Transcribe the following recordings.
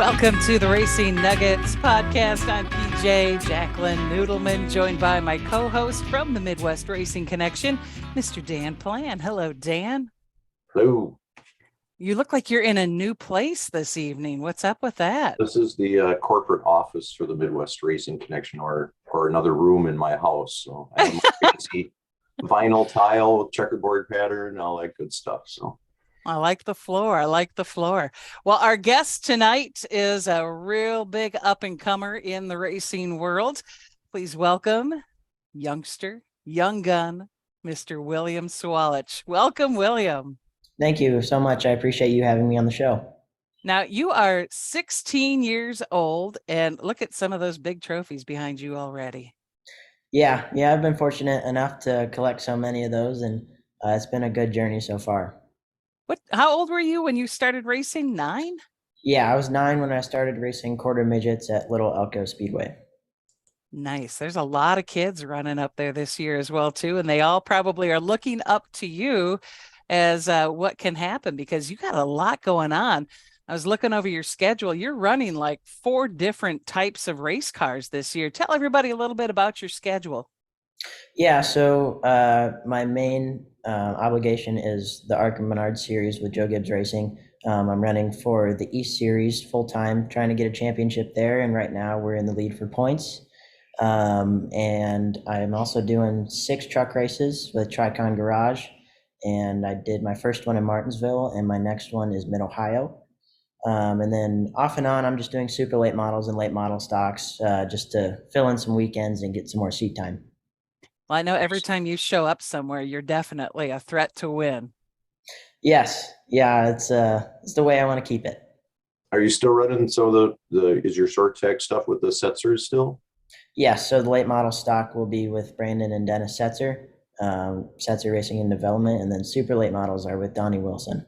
Welcome to the Racing Nuggets podcast. I'm PJ Jacqueline Noodleman, joined by my co-host from the Midwest Racing Connection, Mr. Dan Plan. Hello, Dan. Hello. You look like you're in a new place this evening. What's up with that? This is the corporate office for the Midwest Racing Connection, or another room in my house. So I have my fancy vinyl tile with checkerboard pattern and all that good stuff. So I like the floor. I like the floor. Well, our guest tonight is a real big up-and-comer in the racing world. Please welcome youngster, young gun, Mr. William Sawalich. Welcome, William. Thank you so much. I appreciate you having me on the show. Now, you are 16 years old, and look at some of those big trophies behind you already. Yeah, I've been fortunate enough to collect so many of those, and it's been a good journey so far. How old were you when you started racing? 9? Yeah, I was 9 when I started racing quarter midgets at Little Elko Speedway. Nice. There's a lot of kids running up there this year as well, too, and they all probably are looking up to you as what can happen because you got a lot going on. I was looking over your schedule. You're running like 4 different types of race cars this year. Tell everybody a little bit about your schedule. Yeah, so my main obligation is the ARCA Menards Series with Joe Gibbs Racing. I'm running for the East Series full-time, trying to get a championship there, and right now we're in the lead for points. And I'm also doing 6 truck races with Tricon Garage, and I did my first one in Martinsville, and my next one is Mid-Ohio. And then off and on, I'm just doing super late models and late model stocks just to fill in some weekends and get some more seat time. Well, I know every time you show up somewhere, you're definitely a threat to win. Yes. Yeah, it's the way I want to keep it. are you still running? So is your short tech stuff with the Setzers still? Yes. So the late model stock will be with Brandon and Dennis Setzer, Setzer Racing and Development, and then super late models are with Donnie Wilson.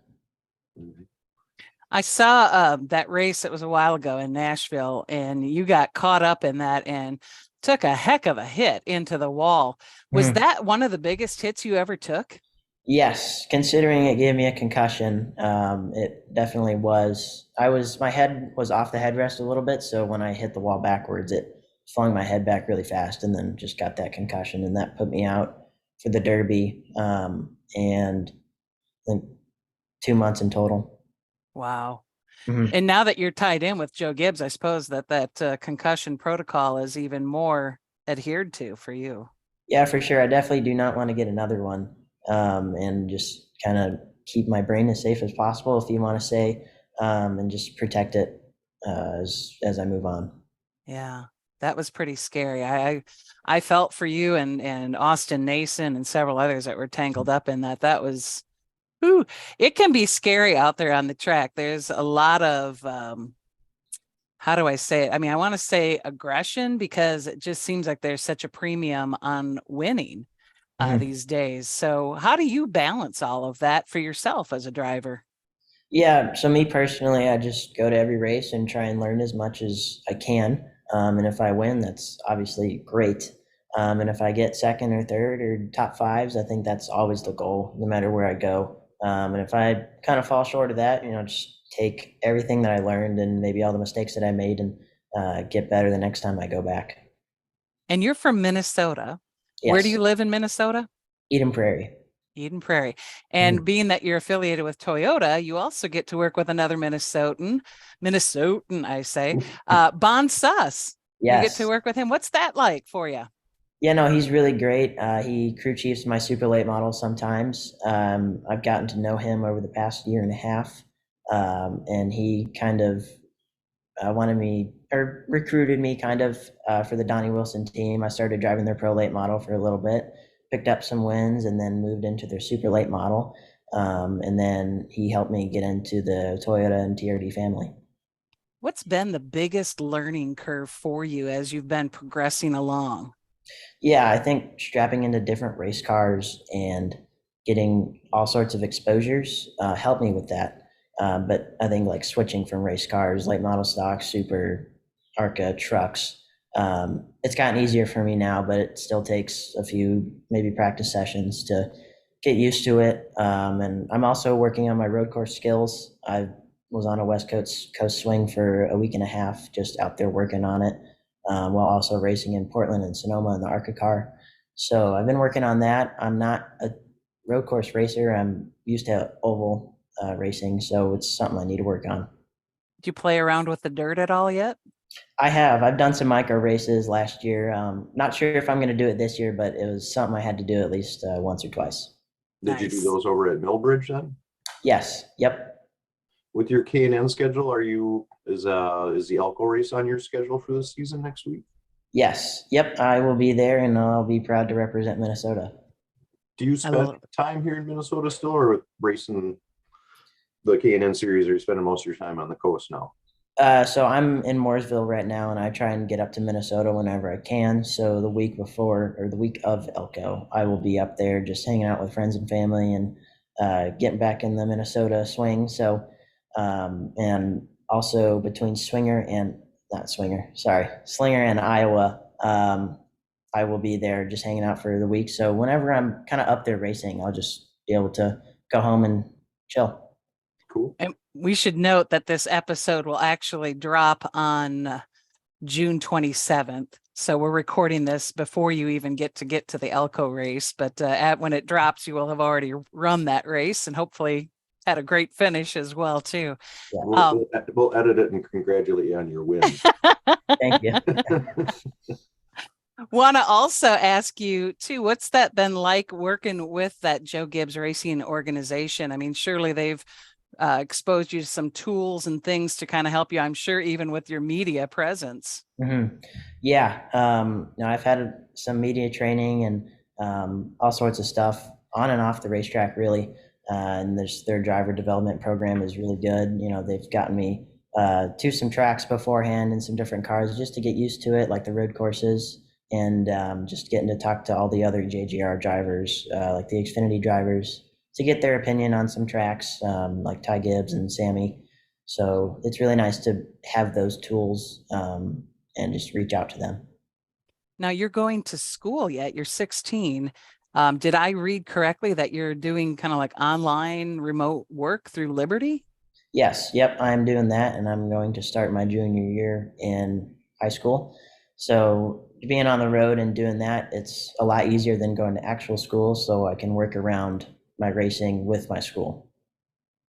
I saw that race. It was a while ago in Nashville, and you got caught up in that and took a heck of a hit into the wall. Was that one of the biggest hits you ever took? Yes, considering it gave me a concussion, it definitely was. My head was off the headrest a little bit, so when I hit the wall backwards, it flung my head back really fast, and then just got that concussion, and that put me out for the Derby, and I think 2 months in total. Wow. And now that you're tied in with Joe Gibbs, I suppose that concussion protocol is even more adhered to for you. Yeah, for sure. I definitely do not want to get another one, and just kind of keep my brain as safe as possible, if you want to say, and just protect it as I move on. Yeah, that was pretty scary. I felt for you and Austin Nason and several others that were tangled up in that. That was, ooh, it can be scary out there on the track. There's a lot of, how do I say it? I mean, I want to say aggression because it just seems like there's such a premium on winning these days. So how do you balance all of that for yourself as a driver? Yeah, so me personally, I just go to every race and try and learn as much as I can. And if I win, that's obviously great. And if I get second or third or top 5s, I think that's always the goal, no matter where I go. And if I kind of fall short of that, just take everything that I learned and maybe all the mistakes that I made and get better the next time I go back. And you're from Minnesota. Yes. Where do you live in Minnesota? Eden Prairie. Eden Prairie. And being that you're affiliated with Toyota, you also get to work with another Minnesotan, I say, Bon Suss. Yes. You get to work with him. What's that like for you? Yeah, no, he's really great. He crew chiefs my super late models sometimes. I've gotten to know him over the past year and a half. And he kind of wanted me or recruited me kind of for the Donnie Wilson team. I started driving their pro late model for a little bit, picked up some wins, and then moved into their super late model. And then he helped me get into the Toyota and TRD family. What's been the biggest learning curve for you as you've been progressing along? Yeah, I think strapping into different race cars and getting all sorts of exposures helped me with that. But I think like switching from race cars, late model stock, super, ARCA trucks, it's gotten easier for me now, but it still takes a few maybe practice sessions to get used to it. And I'm also working on my road course skills. I've was on a West Coast swing for a week and a half, just out there working on it, while also racing in Portland and Sonoma in the ARCA car. So I've been working on that. I'm not a road course racer. I'm used to oval racing, so it's something I need to work on. Do you play around with the dirt at all yet? I have. I've done some micro races last year. Not sure if I'm going to do it this year, but it was something I had to do at least once or twice. Did you do Nice. those over at Millbridge then? Yes. Yep. With your K&N schedule, is the Elko race on your schedule for this season next week? Yes. Yep. I will be there, and I'll be proud to represent Minnesota. Do you spend time here in Minnesota still, or racing the K&N series, or are you spending most of your time on the coast now? So I'm in Mooresville right now, and I try and get up to Minnesota whenever I can. So the week before or the week of Elko, I will be up there just hanging out with friends and family and getting back in the Minnesota swing. So and also between Slinger and Iowa, I will be there just hanging out for the week. So whenever I'm kind of up there racing, I'll just be able to go home and chill. Cool. And we should note that this episode will actually drop on June 27th. So we're recording this before you even get to the Elko race. But when it drops, you will have already run that race and hopefully had a great finish as well, too. Yeah. We'll edit it and congratulate you on your win. Thank you. Want to also ask you, too, what's that been like working with that Joe Gibbs Racing organization? I mean, surely they've exposed you to some tools and things to kind of help you, I'm sure, even with your media presence. Mm-hmm. Yeah. I've had some media training and all sorts of stuff on and off the racetrack, really. And their driver development program is really good. They've gotten me to some tracks beforehand and some different cars just to get used to it, like the road courses, and just getting to talk to all the other JGR drivers, like the Xfinity drivers, to get their opinion on some tracks, like Ty Gibbs and Sammy. So it's really nice to have those tools and just reach out to them. Now you're going to school yet? You're 16. Did I read correctly that you're doing kind of like online remote work through Liberty? Yes. Yep. I'm doing that, and I'm going to start my junior year in high school. So being on the road and doing that, it's a lot easier than going to actual school. So I can work around my racing with my school.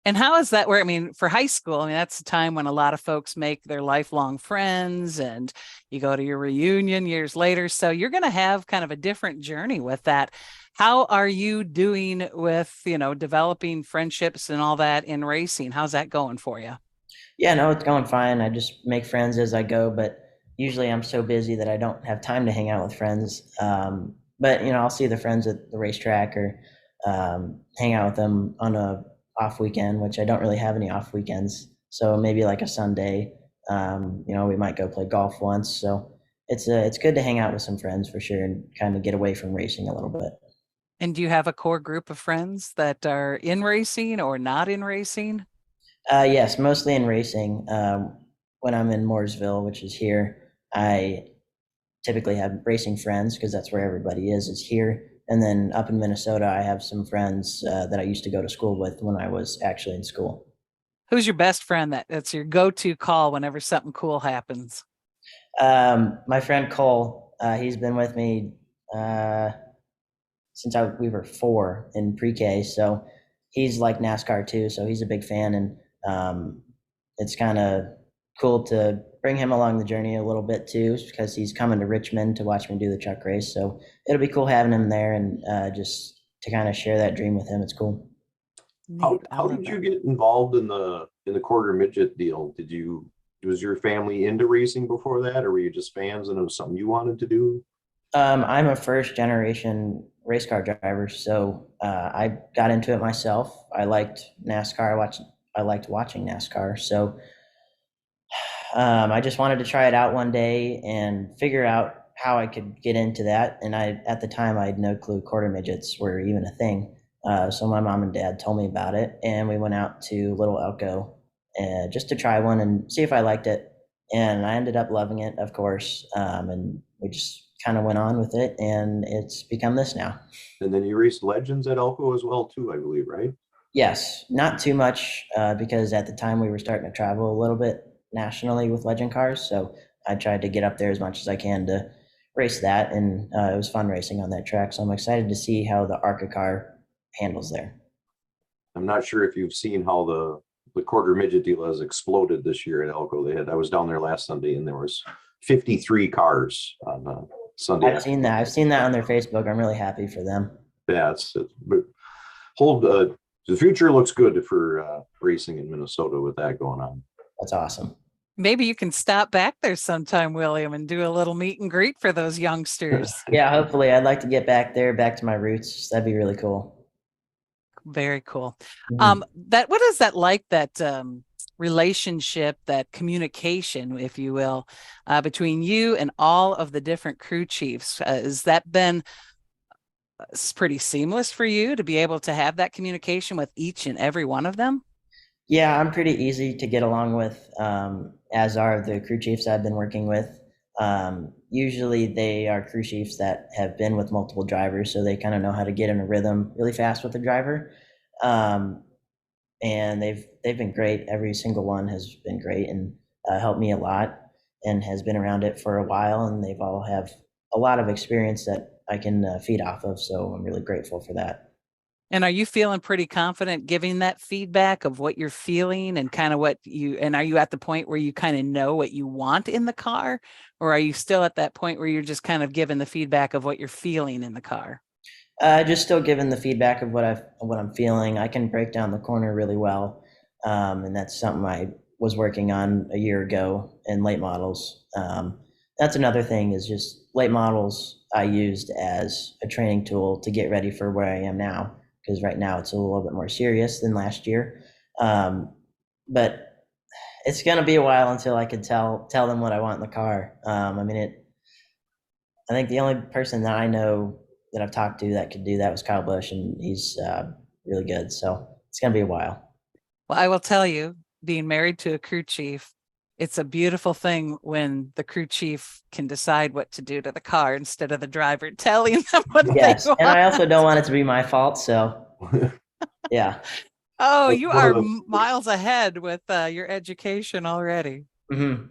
And how is that where, I mean, for high school, I mean, that's the time when a lot of folks make their lifelong friends and you go to your reunion years later. So you're going to have kind of a different journey with that. How are you doing with, developing friendships and all that in racing? How's that going for you? Yeah, no, it's going fine. I just make friends as I go, but usually I'm so busy that I don't have time to hang out with friends. But I'll see the friends at the racetrack or hang out with them on a off weekend, which I don't really have any off weekends. So maybe like a Sunday, we might go play golf once. So it's good to hang out with some friends for sure and kind of get away from racing a little bit. And do you have a core group of friends that are in racing or not in racing? Yes, mostly in racing. When I'm in Mooresville, which is here, I typically have racing friends because that's where everybody is here. And then up in Minnesota, I have some friends that I used to go to school with when I was actually in school. Who's your best friend that's your go-to call whenever something cool happens? My friend Cole, he's been with me since we were 4 in pre-K. So he's like NASCAR too. So he's a big fan, and it's kind of cool to bring him along the journey a little bit too, because he's coming to Richmond to watch me do the truck race. So it'll be cool having him there and just to kind of share that dream with him. It's cool. How did you get involved in the quarter midget deal? Was your family into racing before that, or were you just fans and it was something you wanted to do? I'm a first generation race car driver, so I got into it myself. I liked NASCAR. I liked watching NASCAR, so I just wanted to try it out one day and figure out how I could get into that. And at the time, I had no clue quarter midgets were even a thing. So my mom and dad told me about it, and we went out to Little Elko just to try one and see if I liked it. And I ended up loving it, of course. And we just kind of went on with it, and it's become this now. And then you raced Legends at Elko as well too, I believe, right? Yes, not too much because at the time we were starting to travel a little bit nationally with legend cars. So I tried to get up there as much as I can to race that, and it was fun racing on that track. So I'm excited to see how the ARCA car handles there. I'm not sure if you've seen how the quarter midget deal has exploded this year at Elko. I was down there last Sunday and there was 53 cars on Sunday. I've seen that. I've seen that on their Facebook. I'm really happy for them. Yeah, but the future looks good for racing in Minnesota with that going on. That's awesome. Maybe you can stop back there sometime, William, and do a little meet and greet for those youngsters. Yeah, hopefully I'd like to get back there, back to my roots. That'd be really cool. Very cool. Mhm. What is that like, that relationship, that communication, if you will, between you and all of the different crew chiefs? Has that been pretty seamless for you to be able to have that communication with each and every one of them? Yeah, I'm pretty easy to get along with, as are the crew chiefs I've been working with. Usually they are crew chiefs that have been with multiple drivers, so they kind of know how to get in a rhythm really fast with the driver. Um, and they've been great. Every single one has been great and helped me a lot, and has been around it for a while. And they've all have a lot of experience that I can feed off of. So I'm really grateful for that. And are you feeling pretty confident giving that feedback of what you're feeling and kind of and are you at the point where you kind of know what you want in the car? Or are you still at that point where you're just kind of giving the feedback of what you're feeling in the car? Just still giving the feedback of what I'm feeling. I can break down the corner really well, and that's something I was working on a year ago in late models. That's another thing, is just late models I used as a training tool to get ready for where I am now, because right now it's a little bit more serious than last year. But it's going to be a while until I can tell them what I want in the car. I mean, I think the only person that I know that I've talked to that could do that was Kyle Busch, and he's really good. So it's going to be a while. Well, I will tell you, being married to a crew chief, it's a beautiful thing when the crew chief can decide what to do to the car instead of the driver telling them what Yes, they want. and I also don't want it to be my fault. So yeah. Oh, you are miles ahead with your education already. Mm-hmm.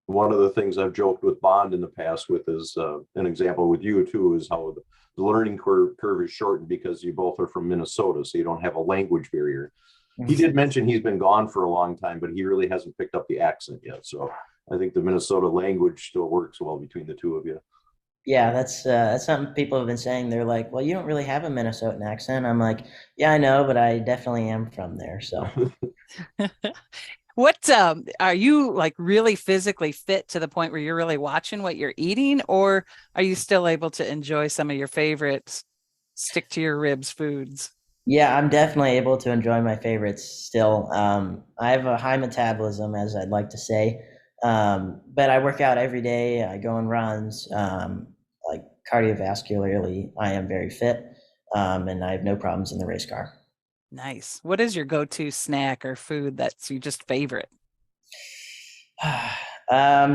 One of the things I've joked with Bond in the past with is an example with you too, is how the learning curve is shortened because you both are from Minnesota, so you don't have a language barrier. He did mention he's been gone for a long time, but he really hasn't picked up the accent yet. So I think the Minnesota language still works well between the two of you. Yeah, that's something people have been saying. They're like, "Well, you don't really have a Minnesotan accent." I'm like, "Yeah, I know, but I definitely am from there." So What are you like, really physically fit to the point where you're really watching what you're eating, or are you still able to enjoy some of your favorites, stick to your ribs foods? yeah, I'm definitely able to enjoy my favorites still. I have a high metabolism, as I'd like to say, but I work out every day. I go on runs. Like cardiovascularly, I am very fit, and I have no problems in the race car. Nice. What is your go-to snack or food that's your just favorite?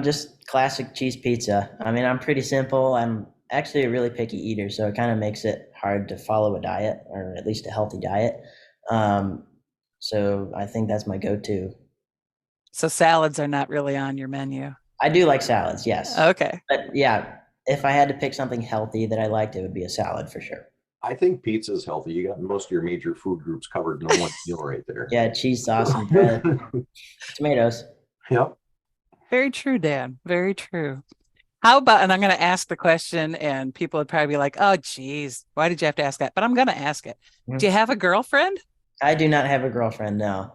Just classic cheese pizza. I mean, I'm pretty simple. I'm actually a really picky eater, so it kind of makes it hard to follow a diet, or at least a healthy diet. Um, so I think that's my go-to. So salads are not really on your menu. I do like salads, yes. Okay. But yeah, if I had to pick something healthy that I liked, it would be a salad for sure. I think pizza is healthy. You got most of your major food groups covered in one meal right there. Yeah, cheese sauce and bread, tomatoes. Yep. Very true, Dan. Very true. How about, and I'm going to ask the question, and people would probably be like, oh, geez, why did you have to ask that? But I'm going to ask it. Do you have a girlfriend? I do not have a girlfriend, no.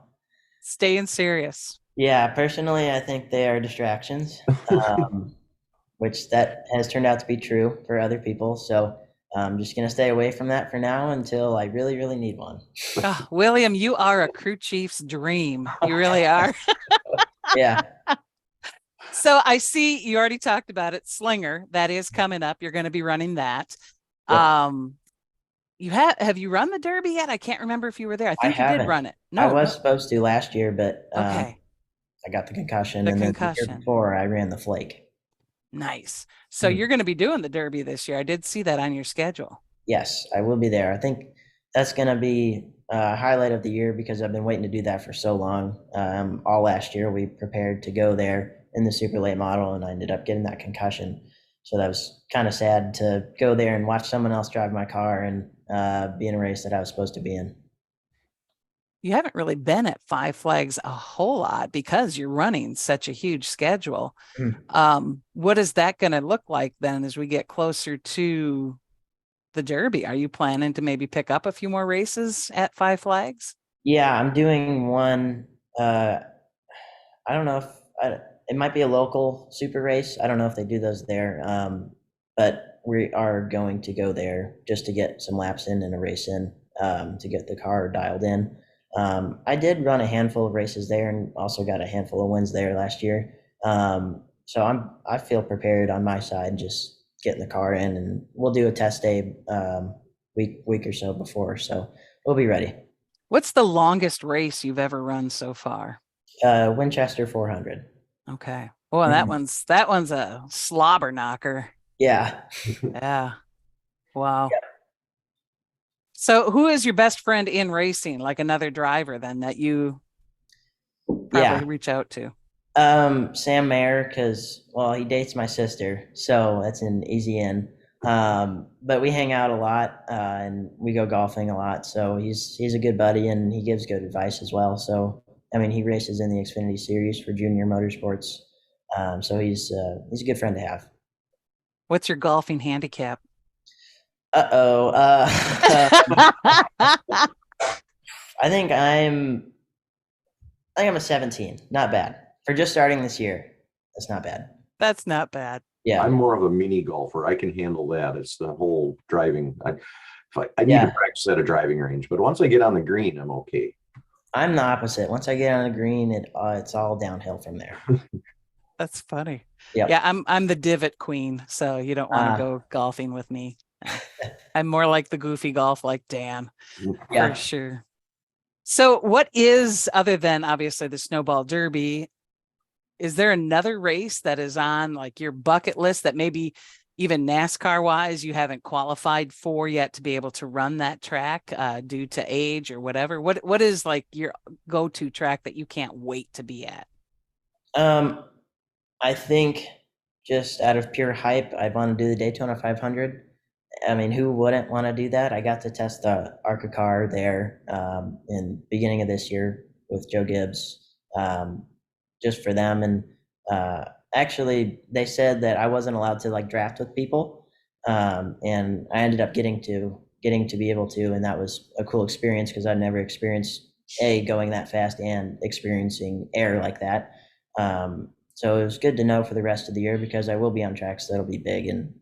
Staying serious. Yeah, personally, I think they are distractions, which that has turned out to be true for other people. So I'm just going to stay away from that for now until I really, really need one. Oh, William, you are a crew chief's dream. You really are. Yeah. So I see you already talked about it. Slinger, that is coming up. You're going to be running that. Yep. You have you run the Derby yet? I can't remember if you were there. I think you haven't. did run it. I was supposed to last year, but okay. I got the concussion, The and concussion. then the year before I ran the flake. Nice. So you're going to be doing the Derby this year. I did see that on your schedule. Yes, I will be there. I think that's going to be highlight of the year because I've been waiting to do that for so long. All last year, we prepared to go there in the super late model, and I ended up getting that concussion. So that was kind of sad to go there and watch someone else drive my car and be in a race that I was supposed to be in. You haven't really been at Five Flags a whole lot because you're running such a huge schedule. What is that going to look like then as we get closer to the Derby? Are you planning to maybe pick up a few more races at Five Flags? Yeah, I'm doing one. I don't know if it might be a local super race. I don't know if they do those there, but we are going to go there just to get some laps in and a race in to get the car dialed in. I did run a handful of races there and also got a handful of wins there last year. So I feel prepared on my side, just getting the car in, and we'll do a test day week or so before. So we'll be ready. What's the longest race you've ever run so far? Winchester 400. Okay. Well, that one's a slobber knocker. Yeah. Yeah. Wow. So who is your best friend in racing? Like another driver then that you probably reach out to? Sam Mayer, because he dates my sister, so that's an easy in. But we hang out a lot and we go golfing a lot. So he's a good buddy and he gives good advice as well. So I mean, he races in the Xfinity Series for junior motorsports. So he's a good friend to have. What's your golfing handicap? Uh-oh. I think I'm a 17. Not bad. For just starting this year, that's not bad. That's not bad. Yeah. I'm more of a mini golfer. I can handle that. It's the whole driving. I need to practice at a driving range, but once I get on the green, I'm okay. I'm the opposite. Once I get on the green, it's all downhill from there. That's funny. Yep. Yeah, I'm the divot queen, so you don't want to go golfing with me. I'm more like the goofy golf like Dan, for sure. So what is, other than obviously the Snowball Derby, is there another race that is on like your bucket list that maybe even NASCAR wise you haven't qualified for yet to be able to run that track due to age or whatever? What is like your go-to track that you can't wait to be at? I think just out of pure hype, I want to do the Daytona 500. I mean, who wouldn't want to do that? I got to test the ARCA car there in beginning of this year with Joe Gibbs, just for them. And actually, they said that I wasn't allowed to like draft with people, and I ended up getting to be able to, and that was a cool experience because I'd never experienced going that fast and experiencing air like that. So it was good to know for the rest of the year because I will be on tracks that'll be big and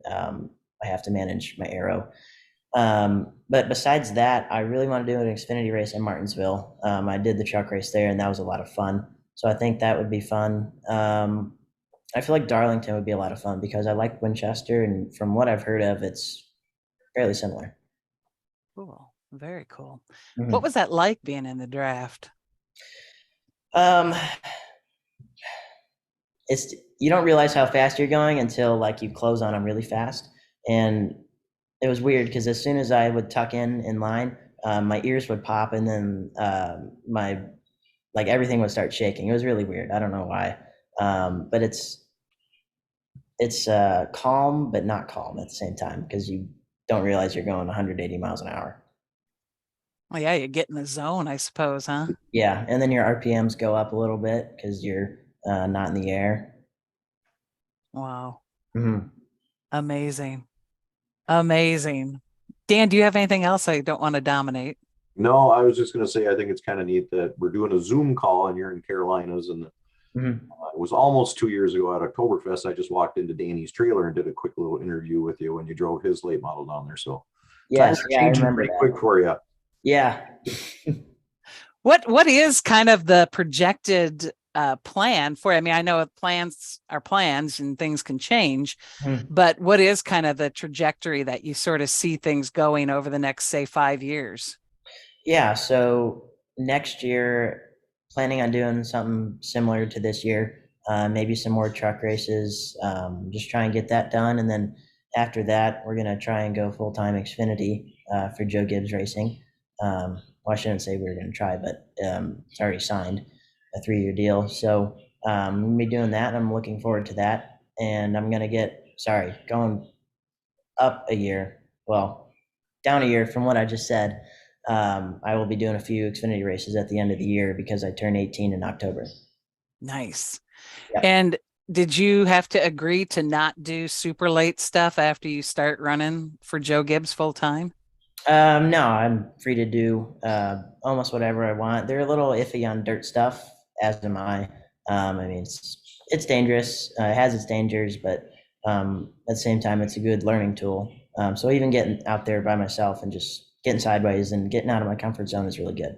I have to manage my aero. But besides that, I really want to do an Xfinity race in Martinsville. I did the truck race there and that was a lot of fun. So I think that would be fun. I feel like Darlington would be a lot of fun because I like Winchester and from what I've heard of, it's fairly similar. Cool. Very cool. Mm-hmm. What was that like being in the draft? You don't realize how fast you're going until like you close on them really fast. And it was weird because as soon as I would tuck in line, my ears would pop and then everything would start shaking. It was really weird. I don't know why. But it's calm, but not calm at the same time because you don't realize you're going 180 miles an hour. Well, yeah, you get in the zone, I suppose, huh? Yeah. And then your RPMs go up a little bit because you're not in the air. Wow. Mm-hmm. Amazing. Amazing. Dan, do you have anything else? I don't want to dominate. No, I was just going to say, I think it's kind of neat that we're doing a Zoom call and you're in Carolinas. And it was almost 2 years ago at Oktoberfest. I just walked into Danny's trailer and did a quick little interview with you when you drove his late model down there. So yes, I remember pretty that. quick for you. Yeah. What is kind of the projected plan for? I mean, I know plans are plans and things can change, but what is kind of the trajectory that you sort of see things going over the next, say, 5 years? Yeah. So next year, planning on doing something similar to this year, maybe some more truck races, just try and get that done. And then after that, we're going to try and go full-time Xfinity for Joe Gibbs Racing. I shouldn't say we were going to try, but it's already signed a 3-year deal. So I'm going to be doing that. And I'm looking forward to that. And I'm going to going up a year. Well, down a year from what I just said. I will be doing a few Xfinity races at the end of the year because I turn 18 in October. Nice. Yeah. And did you have to agree to not do super late stuff after you start running for Joe Gibbs full time? No, I'm free to do almost whatever I want. They're a little iffy on dirt stuff, as am I. I mean, it's dangerous. It has its dangers, but at the same time, it's a good learning tool. So even getting out there by myself and just getting sideways and getting out of my comfort zone is really good.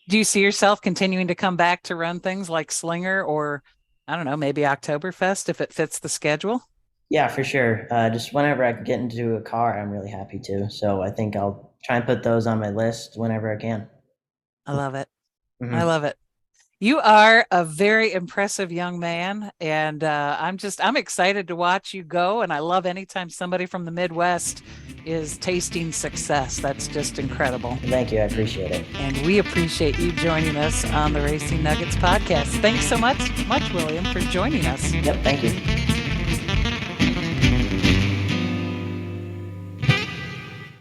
Do you see yourself continuing to come back to run things like Slinger or, I don't know, maybe Oktoberfest if it fits the schedule? Yeah, for sure. Just whenever I can get into a car, I'm really happy to. So I think I'll try and put those on my list whenever I can. I love it. Mm-hmm. I love it. You are a very impressive young man, and I'm excited to watch you go. And I love anytime somebody from the Midwest is tasting success. That's just incredible. Thank you. I appreciate it. And we appreciate you joining us on the Racing Nuggets podcast. Thanks so much, William, for joining us. Yep. Thank you.